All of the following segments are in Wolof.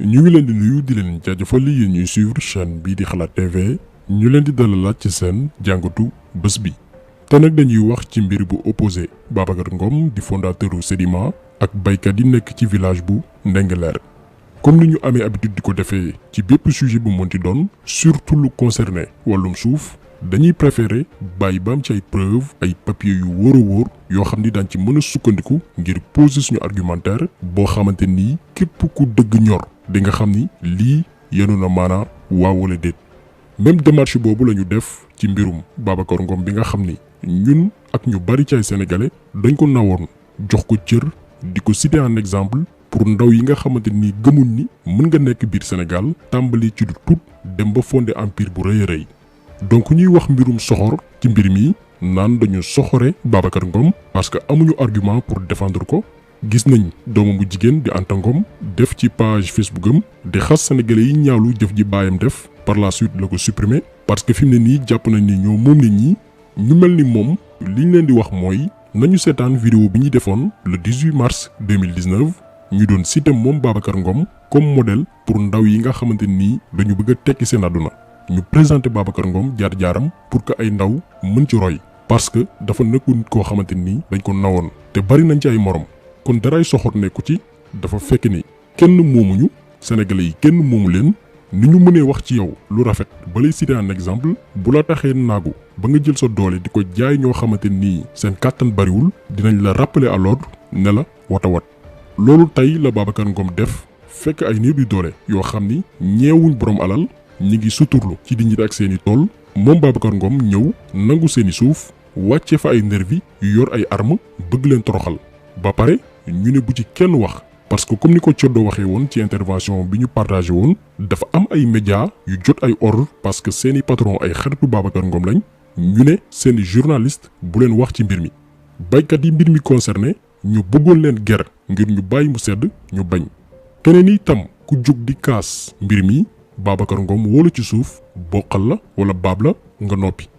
ñu ngi leen di nuyu di leen jaajëfal yéen ñuy suivre chaîne bii di xalaat TV ñu leen di dalalaat ci seen jàngatu bés bi. te nag dañuy wax ci mbir bu opposé Babacar Ngom di fondateuru Sedima ak baykat yi nekk ci village bu Ndingler. comme ni ñu amee habitude di ko defee ci bépp sujet bu mënti doon surtout lu concerné wàllum suuf dañuy préférer bàyyi ba am ci ay preuve ay papier yu wóor a wóor yoo xam ni daan ci mën a sukkandiku ngir poser suñu argumentaire boo xamante nii képp ku dëgg ñor di nga xam ni lii yenu na maanaa waaw wala déet. même démarche boobu la ñu def ci mbirum Babacar Ngom bi nga xam ni ñun ak ñu bari ci ay sénégalais dañ ko nawoon jox ko cër di ko citer en exemple pour ndaw yi nga xamante ni gëmul ni mën nga nekk biir Sénégal tàmbali ci du tut dem ba fondé empire bu rëy a rëy. donc ñuy wax mbirum soxor ci mbir mi naan dañu soxore Babacar Ngom parce que amuñu argument pour défendre ko. gis nañ doomu bu jigéen di Anta Ngom def ci page Facebook am di xas sénégalais yi ñaawlu jëf ji baayam def par la suite la ko supprimer parce que fi mu ne nii jàpp nañ ni ñoo moom nit ñi ñu mel ni moom liñ leen di wax mooy nañu seetaan vidéo bi ñuy defoon le 18 mars 2019 ñu doon cité moom Babacar Ngom comme modèle pour ndaw yi nga xamante nii dañu bëgg a tekki seen àdduna ñu présenté Babacar Ngom jaar-jaaram pour que ay ndaw mën ci roy parce que dafa nekkul nit koo xamante nii dañ ko nawoon te bari nañ ci ay morom. kon daray soxor nekku ci dafa fekk ni kenn moomuñu sénégalais yi kenn moomu leen ni ñu mënee wax ci yow lu rafet ba lay citer un exemple bu la taxee naagu ba nga jël sa doole di ko jaay ñoo xamante nii seen kàttan bariwul dinañ la rappeler à l'ordre ne la watawat. loolu tey la Babacar Ngom def fekk ay néew di doole yoo xam ni ñeewuñ borom alal ñi ngi suturlu ci dignité ak seeni tool moom Babacar Ngom ñëw nangu seeni suuf wàcce fa ay nervi yu yor ay armes bëgg leen toroxal ba pare ñu ne bu ci kenn wax parce que comme ni ko Coddo waxee woon ci intervention bi ñu partagé woon dafa am ay médias yu jot ay ordre parce que seeni patron ay xaritu Babacar Ngom lañ ñu ne seeni journaliste bu leen wax ci mbir mi. baykat yi mbir mi concerné ñu bëggoon leen ger ngir ñu bàyyi mu sedd ñu bañ. keneen itam ku jóg di kaas mbir mi Babacar Ngom wóolu ci suuf boqal la wala baab la nga noppi.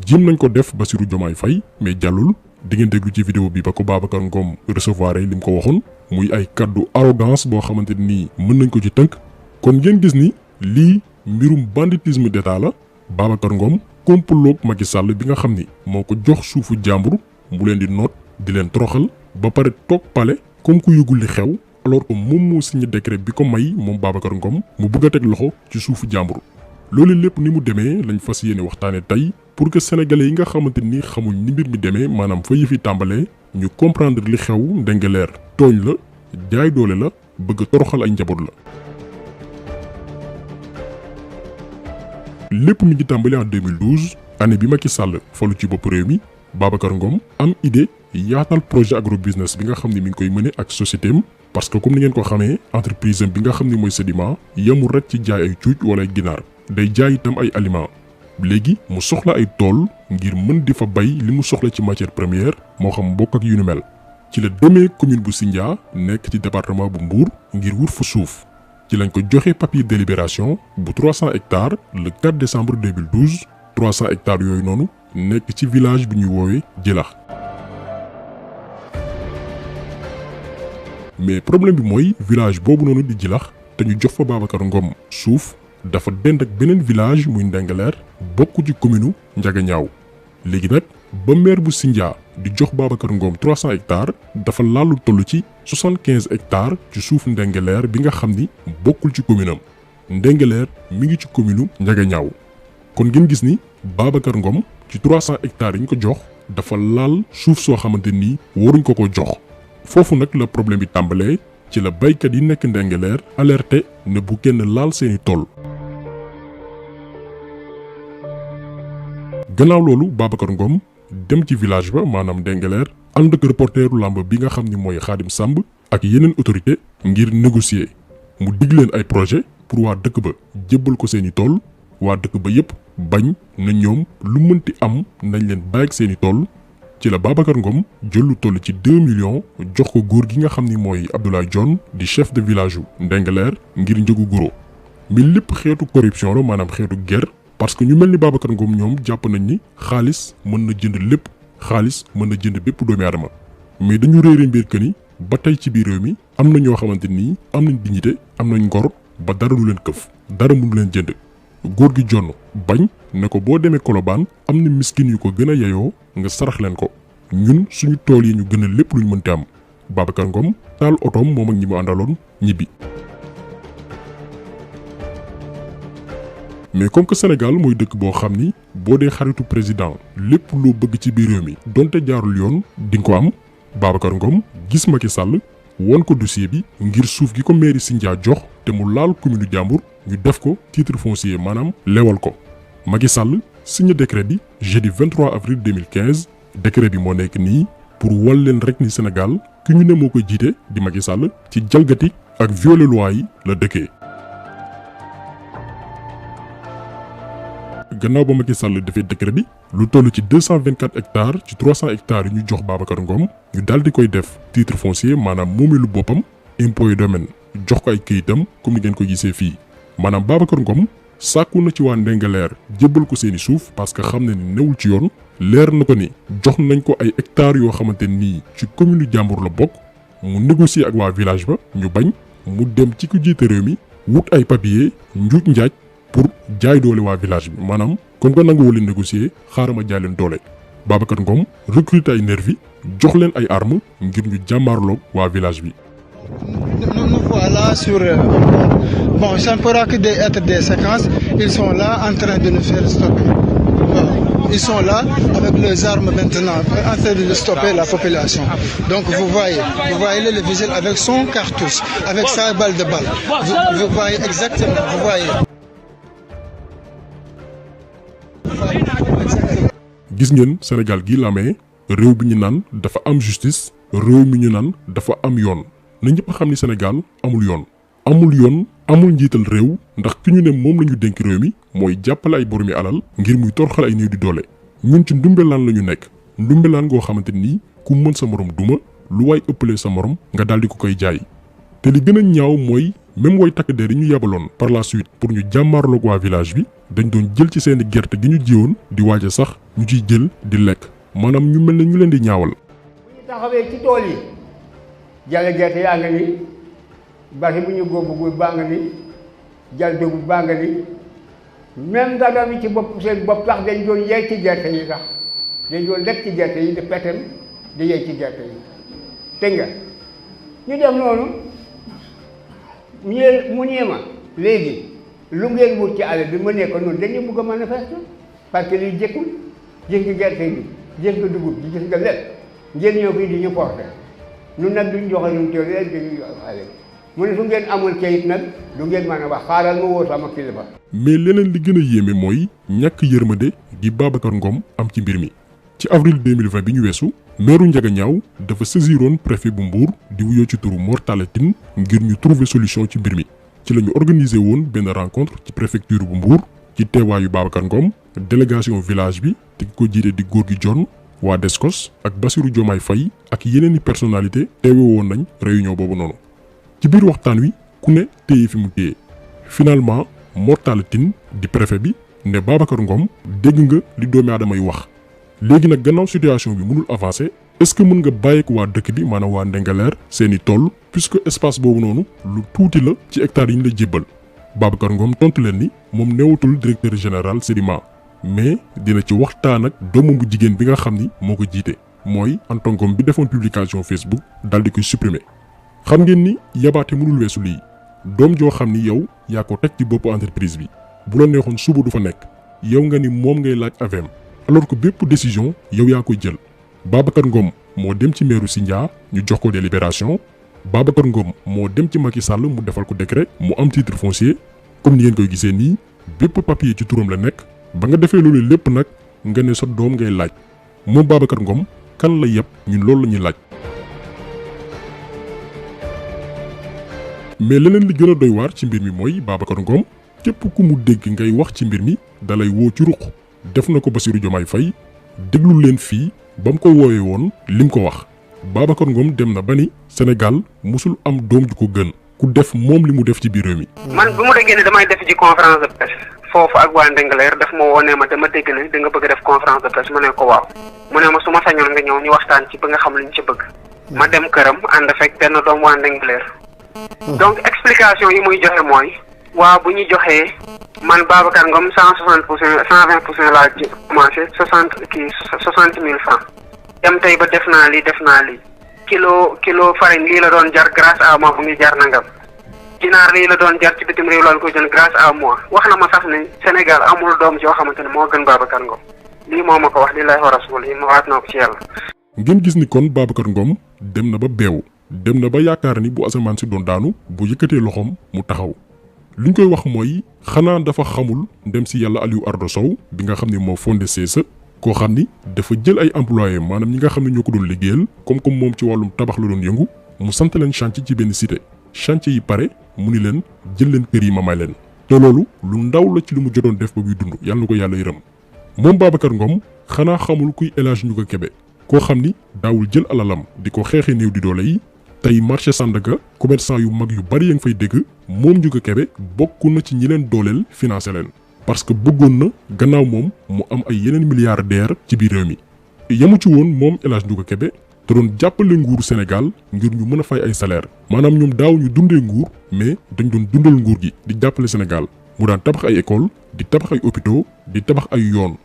jéem nañ ko def Bassirou Diomaye Faye mais jàllul. di ngeen déglu ci vidéo bi ba ko Babacar Ngom recevoir li mu ko waxoon muy ay kaddu arrogance boo xamante ni mën nañ ko ci tënk. kon ngeen gis ni lii mbirum banditisme d'état la Babacar Ngom komploog Macky Sall bi nga xam ni moo ko jox suufu jàmbur mu leen di noot di leen toroxal ba pare toog pale comme ku yëgul li xew alors que moom moo signé décret bi ko may moom Babacar Ngom mu bëgg a teg loxo ci suufu jàmbur. loolu lépp ni mu demee lañ fas yéene waxtaane tey pour que sénégalais yi nga xamante ni xamuñ ni mbir mi demee maanaam fa yëfi tàmbalee ñu comprendre li xew Ndingler tooñ la jaay doole la bëgg a toroxal ay njaboot la. lépp mi ngi tàmbali en 2012 année bi Macky Sall falu ci bopp réew mi Babacar Ngom am idée yaatal projet agro business bi nga xam ni mi ngi koy mëne ak société am parce que comme ni ngeen ko xamee entreprise am bi nga xam ni mooy Sedima yemul rek ci jaay ay cuuj wala ay ginaar. day jaay itam ay aliments léegi mu soxla ay tool ngir mën di fa bay li mu soxla ci matière première moo xam mbokk ak yu nu mel ci la demee commune bu Sindia nekk ci département bu Mbour ngir wut fa suuf ci lañ ko joxe papier délibération bu 300 hectares le 4 décembre 2012 300 hectares yooyu noonu nekk ci village bi ñuy woowee Djilax. mais problème bi mooy village boobu noonu di Djilax te ñu jox fa Babacar Ngom suuf. dafa dend ak beneen village muy Ndingler bokk ci commune Ndiaganiao léegi nag ba maire bu Sindia di jox Babacar Ngom 300 hectares dafa laalu toll ci 75 hectares ci suuf Ndingler bi nga xam ni bokkul ci commune am Ndingler mi ngi ci commune Ndiaganiao kon ngeen gis ni Babacar Ngom ci 300 hectares yi ñu ko jox dafa laal suuf soo xamante ni waruñ ko jox foofu nag la problème bi tàmbalee ci la baykat yi nekk Ndingler alerté ne bu kenn laal seeni tool. gannaaw loolu Babacar Ngom dem ci village ba maanaam Ndingler ànd ak reporteru làmb bi nga xam ni mooy Khadim Samb ak yeneen autorité ngir négocier mu dig leen ay projet pour waa dëkk ba jébbal ko seeni tool waa dëkk ba yépp bañ na ñoom lu mënti am nañ leen bàyyi ak seeni tool ci la Babacar Ngom jël lu toll ci 2 millions jox ko góor gi nga xam ni mooy Abdoulaye Dione di chef de village yu Ndingler ngir njëgu guro mi lépp xeetu corruption la maanaam xeetu guerre. parce que ñu mel ni Babacar Ngom ñoom jàpp nañ ni xaalis mën na jënd lépp xaalis mën na jënd bépp doomi aadama mais dañu réere mbir que ni ba tey ci biir réew mi am na ñoo xamante ni am nañ dignité am nañ ngor ba dara du leen këf dara mënu leen jënd góor gi jonn bañ ne ko boo demee Colobane am na miskin yu ko gën a yeyoo nga sarax leen ko ñun suñu tool yi ñu gën a lépp luñ mënti am Babacar Ngom taal otoom moom ak ñi mu àndaloon ñibbi. mais comme que Sénégal mooy dëkk boo xam ni boo dee xaritu président lépp loo bëgg ci biir réew mi donte jaarul yoon di nga ko am Babacar Ngom gis Macky Sall won ko dossier bi ngir suuf gi ko mairie Sindia jox te mu laal commune jàmbur ñu def ko titre foncier maanaam lewal ko Macky Sall signé décret bi jeudi 23 avril 2015 décret bi moo nekk nii pour wal leen rek ni Sénégal ki ñu ne moo koy jiite di Macky Sall ci jalgati ak violer loi yi la dëkkee. gannaaw ba Macky Sall defee décret bi lu toll ci 224 hectares ci 300 hectares yi ñu jox Babacar Ngom ñu daal di koy def titre foncier maanaam moomeelu boppam impôt et domaine jox ko ay këyitam comme ni ngeen ko gisee fii maanaam Babacar Ngom sàkku na ci waa Ndingler jébbal ko seeni suuf parce que xam na ni newul ci yoon leer na ko ni jox nañ ko ay hectares yoo xamante nii ci commune jàmbur la bokk mu négocier ak waa village ba ñu bañ mu dem ci ku jiite réew mi wut ay papier njuuj njaaj pour jaay doole waa village bi maanaam kon ko nangu wala négocier xaaral ma jaay leen doole Babacar Ngom recruter ay nervi jox leen ay armes ngir ñu jàmmaarloog waa village bi. Nous voilà sur bon, ça ne pourra que être des séquences. Ils sont là en train de nous faire stopper. Ils sont là avec leurs armes maintenant en train de stopper la population. Donc vous voyez le vigile avec son cartouche, avec sa balle de balle. Vous voyez exactement, vous voyez. gis ngeen Sénégal gi la amee réew bi ñu naan dafa am justice réew mi ñu naan dafa am yoon na ñëpp xam ni Sénégal amul yoon amul njiital réew ndax ki ñu ne moom la ñu dénk réew mi mooy jàppale ay boromi alal ngir muy torxal ay néew di doole ñun ci ndumbelaan la ñu nekk ndumbelaan goo xamante nii ku mën sa morom duma lu waay ëppalee sa morom nga daal di ko koy jaay te li gën a ñaaw mooy même way takk der yi ñu yabaloon par la suite pour ñu jàmmaarloog waa village bi dañ doon jël ci seeni gerte gi ñu jiwoon di waaj a sax ñu ciy jël di lekk maanaam ñu mel ne ñu leen di ñaawal. bu ñu taxawee ci tool yi jale gerte yaa nga ni basi bu ñu góob baa nga ni jal dugub baa nga ni même daga mi ci bopp seen bopp sax dañ doon yey ci gerte yi sax dañ doon lekk ci gerte yi di petem di yey ci gerte yi dégg nga ñu def noonu mu ñee ma léegi lu ngeen wut ci àll bi ma ne ko noonu dañu bëgg a manifester parce que lii jëkkul gis nga gerte gi gis nga dugub bi gis nga lépp ngeen ñoo koy di ñu porté ñun nag duñ joxe ñun teel rek dañuy àll mu ne su ngeen amul kayit nag du ngeen mën a wax xaaral ma woo sama kilifa. mais leneen li gën a yéeme mooy ñàkk yërmande gi Babacar Ngom am ci mbir mi ci avril 2020 bi ñu weesu meeru Ndiaganiao dafa saisiroon préfet bu Mbour di wuyoo ci turu Mor Talla Tine ngir ñu trouver solution ci mbir mi ci la ñu organiser woon benn rencontre ci préfecture bu Mbour ci teewaayu Babacar Ngom délégation village bi te ki ko jiite di góor gi John waa Descos ak Bassirou Diomaye Faye ak yeneen i personnalité teewe woon nañ réunion boobu noonu ci biir waxtaan wi ku ne téye fi mu téye finalement Mor Talla Tine di préfet bi ne Babacar Ngom dégg nga li doomi aadama yi wax léegi nag gannaaw situation bi mënul avancer est-ce que mën nga bàyyeek waa dëkk bi maanaam waa Ndingler seeni tool puisque espace boobu noonu lu tuuti la ci hectares yi ñu la jébbal Babacar Ngom tontu leen ni moom newatul directeur général Sedima mais dina ci waxtaan ak doomam bu jigéen bi nga xam ni moo ko jiite mooy Anta Ngom bi defoon publication Facebook daal di koy supprimer xam ngeen ni yabaate mënul weesu lii doom joo xam ni yow yaa ko teg ci boppu entreprise bi bu la neexoon suba du fa nekk yow nga ni moom ngay laaj avem alors que bépp décision yow yaa koy jël Babacar Ngom moo dem ci meeru Sindia ñu jox ko délibération Babacar Ngom moo dem ci Macky Sall mu defal ko décret mu am titre foncier comme ni ngeen koy gisee nii bépp papier ci turam la nekk ba nga defee loolu lépp nag nga ne sa doom ngay laaj moom Babacar Ngom kan la yeb ñun loolu la ñuy laaj. mais leneen li gën a doy waar ci mbir mi mooy Babacar Ngom képp ku mu dégg ngay wax ci mbir mi dalay woo ci ruq def na ko Bassirou Diomaye Faye déglu leen fii ba mu ko woowee woon lim ko wax Babacar Ngom dem na ba ni Sénégal musul am doom ju ko gën ku def moom li mu def ci biir réew mi. man bu mu déggee ne damay def ci conférence de presse foofu ak waa Ndingler daf ma woo ne ma dama dégg ne da nga bëgg def conférence de presse ma ne ko waaw mu ne ma su ma sañoon nga ñëw ñu waxtaan ci ba nga xam li ñu ci bëgg. ma dem këram ànd fekk benn doom waa Ndingler. donc explication yi muy joxe mooy waaw bu ñu joxee man Babacar Ngom 160% 120% laa ci commencé 60 000 francs dem tey ba def naa lii kilo farine lii la doon jar grâce à moi bu ngi jar nangam ginaar lii la doon jar ci bitim réew laal ko jënd grâce à moi wax na ma sax ne Sénégal amul doom joo xamante ne moo gën Babacar Ngom lii moo ma ko wax lillahi wa rasul yi ma waat naa ko ci yàlla. ngeen gis ni kon Babacar Ngom dem na ba beew dem na ba yaakaar ni bu asamaan si doon daanu bu yëkkatee loxoom mu taxaw luñ koy wax mooy xanaa dafa xamul ndem si yàlla Aliou Ardo Sow bi nga xam ne moo fondé CSE koo xam ni dafa jël ay employés maanaam ñi nga xam ne ñoo ko doon liggéeyal comme moom ci wàllum tabax la doon yëngu mu sant leen chantier ci benn cité chantier yi pare mu ni leen jël leen kër yi ma may leen te loolu lu ndaw la ci lu mu jotoon def ba muy dund yàlla na ko yàlla yërëm moom Babacar Ngom xanaa xamul kuy El Hadj Ndiouga Kébé koo xam ni daawul jël alalam di ko xeexee néew di doole yi tey marché Sandaga commerçant yu mag yu bari ya nga fay dégg moom Ndiouga Kébé bokk na ci ñi leen dooleel financé leen parce que bëggoon na gannaaw moom mu am ay yeneen milliardaire ci biir réew mi yamu ci woon moom El Hadj Ndiouga Kébé te doon jàppale nguuru Sénégal ngir ñu mën a fay ay salaire maanaam ñoom daaw ñu dundee nguur mais dañ doon dundal nguur gi di jàppale Sénégal mu daan tabax ay école di tabax ay hôpitaux di tabax ay yoon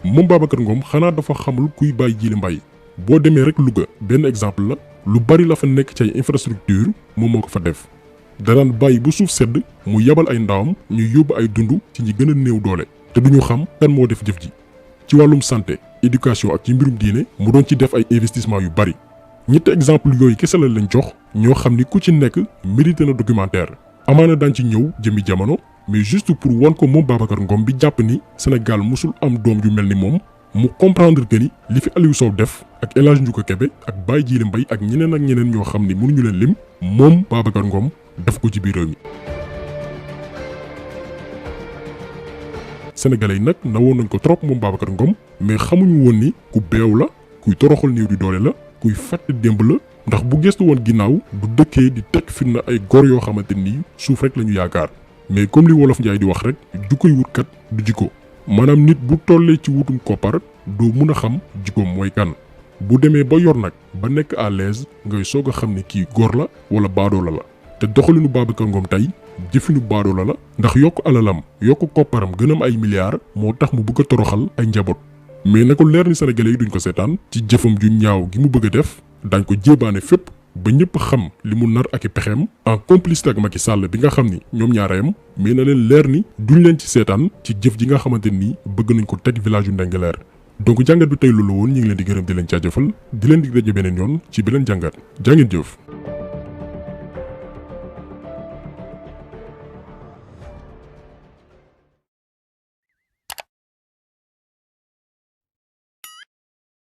moom Babacar Ngom xanaa dafa xamul kuy Baye Djily Mbaye boo demee rek Louga benn exemple la lu bari la fa nekk ci ay infrastructure moom moo ko fa def danaan bàyyi bu suuf sedd mu yabal ay ndawam ñu yóbbu ay dund ci ñi gën a néew doole te duñu xam kan moo def jëf ji ci wàllum santé éducation ak ci mbirum diine mu doon ci def ay investissement yu bari ñetti exemple yooyu kese la leen jox ñoo xam ni ku ci nekk mérité na documentaire amaana daan ci ñëw jëmi jamono mais juste pour won ko moom Babacar Ngom bi jàpp ni Sénégal musul am doom yu mel ni moom mu comprendre que ni li fi Aliou Sow def ak El Hadj Ndiouga Kébé ak Baye Djily Mbaye ak ñeneen ñoo xam ni mënuñu leen lim moom Babacar Ngom def ko ci biir réew mi. Sénégalais yi nag nawoon nañ ko trop moom Babacar Ngom mais xamuñu woon ni ku beew la kuy toroxal néew di doole la kuy fàtte démb la ndax bu gestu woon ginnaaw du dëkkee di teg fitna ay góor yoo xamante ni suuf rek la ñu yaakaar mais comme li wolof Njaay di wax rek jukkoy wutkat du jikko maanaam nit bu tollee ci wutum koppar doo mun a xam jikkoom mooy kan bu demee ba yor nag ba nekk à l'aise ngay soog a xam ne kii góor la wala baadoola la te doxalinu Babacar Ngom tey jëfinu baadoola la ndax yokk alalam yokk kopparam gën am ay milliards moo tax mu bëgg a toroxal ay njaboot mais na ko leer ni sénégalais yi duñ ko seetaan ci jëfam ju ñaaw gi mu bëgg a def dañ ko jébaane fépp ba ñëpp xam li mu nar ak i pexeem en complicité ak Macky Sall bi nga xam ni ñoom ñaarayam mais na leen leer ni duñ leen ci seetaan ci jëf ji nga xamante ni bëgg nañ ko teg village yu Ndingler donc jàngat bi tey loolu woon ñu ngi leen di gërëm di leen jaajëfal di leen dig daje beneen yoon ci beneen jàngat jaa ngeen jëf